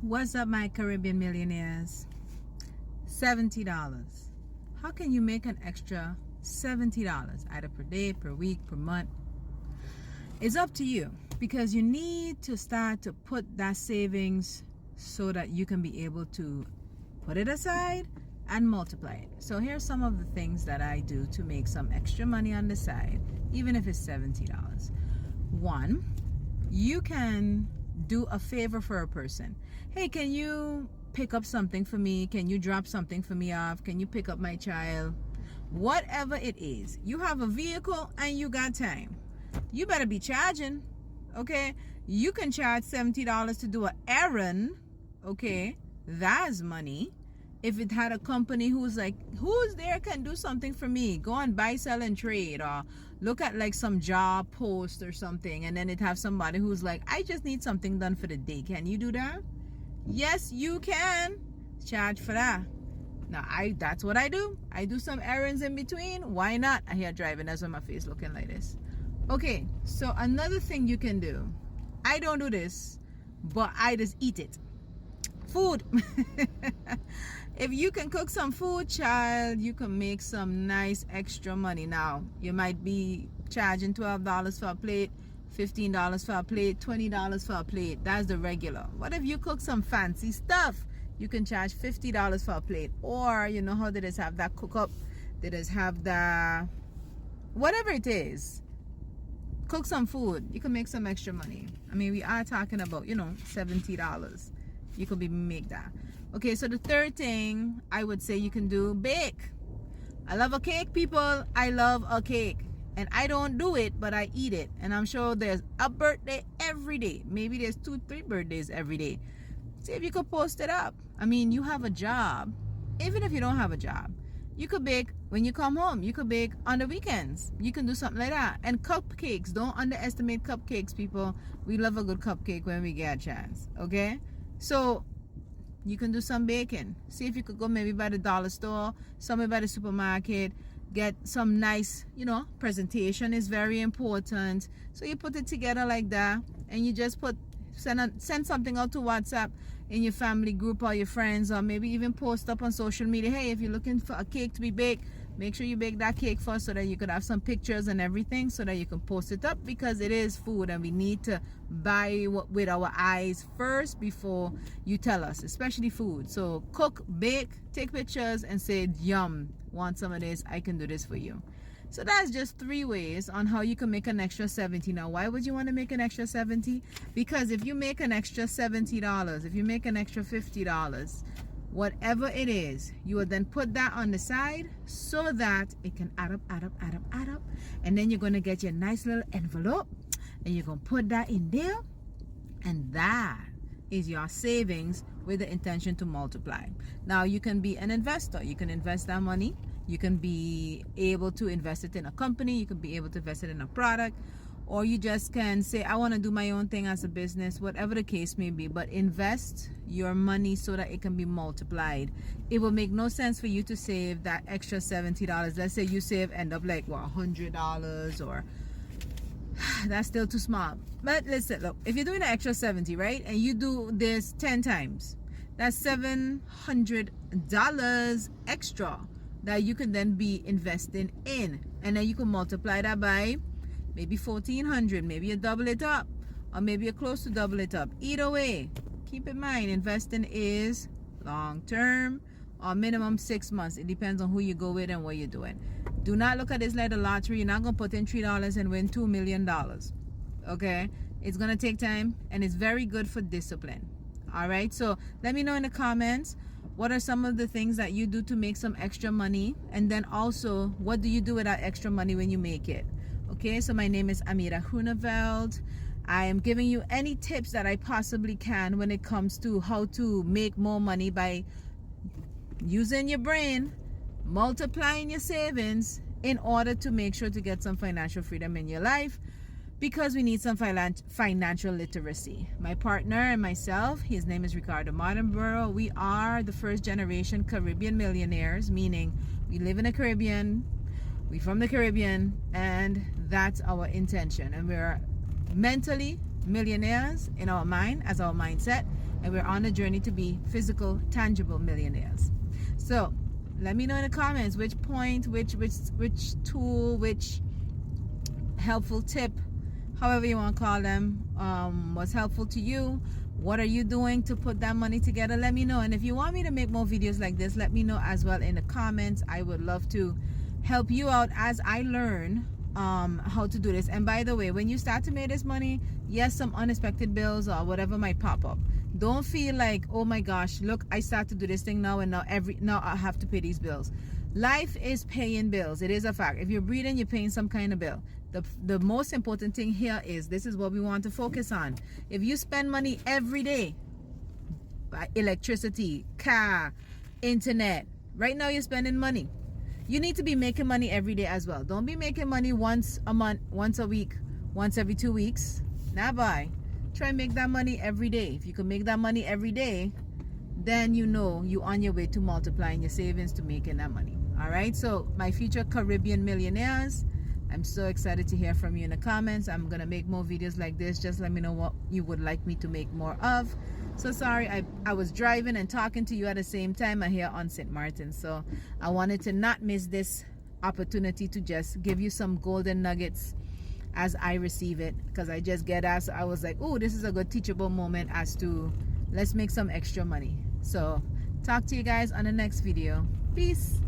What's up, my Caribbean millionaires? $70. How can you make an extra $70 either per day, per week, per month? It's up to you, because you need to start to put that savings so that you can be able to put it aside and multiply it. So here's some of the things that I do to make some extra money on the side, even if it's $70. One, you can do a favor for a person. Hey, can you pick up something for me? Can you drop something for me off? Can you pick up my child? Whatever it is, you have a vehicle and you got time. You better be charging, okay? You can charge $70 to do an errand, okay? That's money. If it had a company who's there can do something for me, go on buy, sell, and trade, or look at like some job post or something, and then it have somebody who's like, I just need something done for the day. Can you do that? Yes, you can. Charge for that. Now, that's what I do. I do some errands in between. Why not? I here driving. That's why my face looking like this. Okay, so another thing you can do. I don't do this, but I just eat it. Food. If you can cook some food, child, you can make some nice extra money. Now, you might be charging $12 for a plate, $15 for a plate, $20 for a plate. That's the regular. What if you cook some fancy stuff? You can charge $50 for a plate. Or, you know how they just have that cook up, they just have the whatever it is. Cook some food. You can make some extra money. I mean, we are talking about, $70. You could make that. Okay, so the third thing I would say you can do, bake. I love a cake, people. I love a cake. And I don't do it, but I eat it. And I'm sure there's a birthday every day. Maybe there's 2-3 birthdays every day. See if you could post it up. I mean, you have a job. Even if you don't have a job, you could bake when you come home. You could bake on the weekends. You can do something like that. And cupcakes. Don't underestimate cupcakes, people. We love a good cupcake when we get a chance. Okay? So you can do some baking. See if you could go maybe by the dollar store, somewhere by the supermarket, get some nice, presentation is very important. So you put it together like that, and you just send something out to WhatsApp in your family group or your friends, or maybe even post up on social media. Hey, if you're looking for a cake to be baked, make sure you bake that cake first so that you could have some pictures and everything so that you can post it up, because it is food and we need to buy with our eyes first before you tell us, especially food. So cook, bake, take pictures, and say, yum, want some of this? I can do this for you. So that's just 3 ways on how you can make an extra $70. Now, why would you want to make an extra $70? Because if you make an extra $70, if you make an extra $50, whatever it is, you will then put that on the side so that it can add up. And then you're going to get your nice little envelope and you're going to put that in there. And that is your savings with the intention to multiply. Now, you can be an investor. You can invest that money. You can be able to invest it in a company. You can be able to invest it in a product. Or you just can say, I want to do my own thing as a business, whatever the case may be. But invest your money so that it can be multiplied. It will make no sense for you to save that extra $70. Let's say you end up like, $100, or that's still too small. But listen, look, if you're doing an extra 70, right, and you do this 10 times, that's $700 extra that you can then be investing in. And then you can multiply that by maybe $1,400. Maybe you double it up, or maybe you're close to double it up. Either way, keep in mind, investing is long term or minimum 6 months. It depends on who you go with and what you're doing. Do not look at this like a lottery. You're not going to put in $3 and win $2 million. Okay? It's going to take time, and it's very good for discipline. All right? So let me know in the comments, what are some of the things that you do to make some extra money? And then also, what do you do with that extra money when you make it? Okay, so my name is Ameera Groeneveldt. I am giving you any tips that I possibly can when it comes to how to make more money by using your brain, multiplying your savings in order to make sure to get some financial freedom in your life, because we need some financial literacy. My partner and myself, his name is Ricardo Mardenbrough. We are the first generation Caribbean millionaires, meaning we live in the Caribbean, we're from the Caribbean, and that's our intention. And we're mentally, millionaires in our mind, as our mindset, and we're on a journey to be physical, tangible millionaires. So let me know in the comments which point, which tool, which helpful tip, however you want to call them, was helpful to you. What are you doing to put that money together? Let me know. And if you want me to make more videos like this, let me know as well in the comments. I would love to help you out as I learn how to do this. And by the way, when you start to make this money, yes, some unexpected bills or whatever might pop up. Don't feel like, oh my gosh, look, I start to do this thing now, and now I have to pay these bills. Life is paying bills. It is a fact. If you're breathing, you're paying some kind of bill. The most important thing here is, this is what we want to focus on. If you spend money every day, electricity, car, internet, right now you're spending money. You need to be making money every day as well. Don't be making money once a month, once a week, once every 2 weeks. Nah, bye. Try and make that money every day. If you can make that money every day, then you know you're on your way to multiplying your savings to making that money. All right, so my future Caribbean millionaires, I'm so excited to hear from you in the comments. I'm gonna make more videos like this. Just let me know what you would like me to make more of. So sorry, I was driving and talking to you at the same time here on St. Martin. So I wanted to not miss this opportunity to just give you some golden nuggets as I receive it, because I just get asked. I was like, oh, this is a good teachable moment as to let's make some extra money. So talk to you guys on the next video. Peace.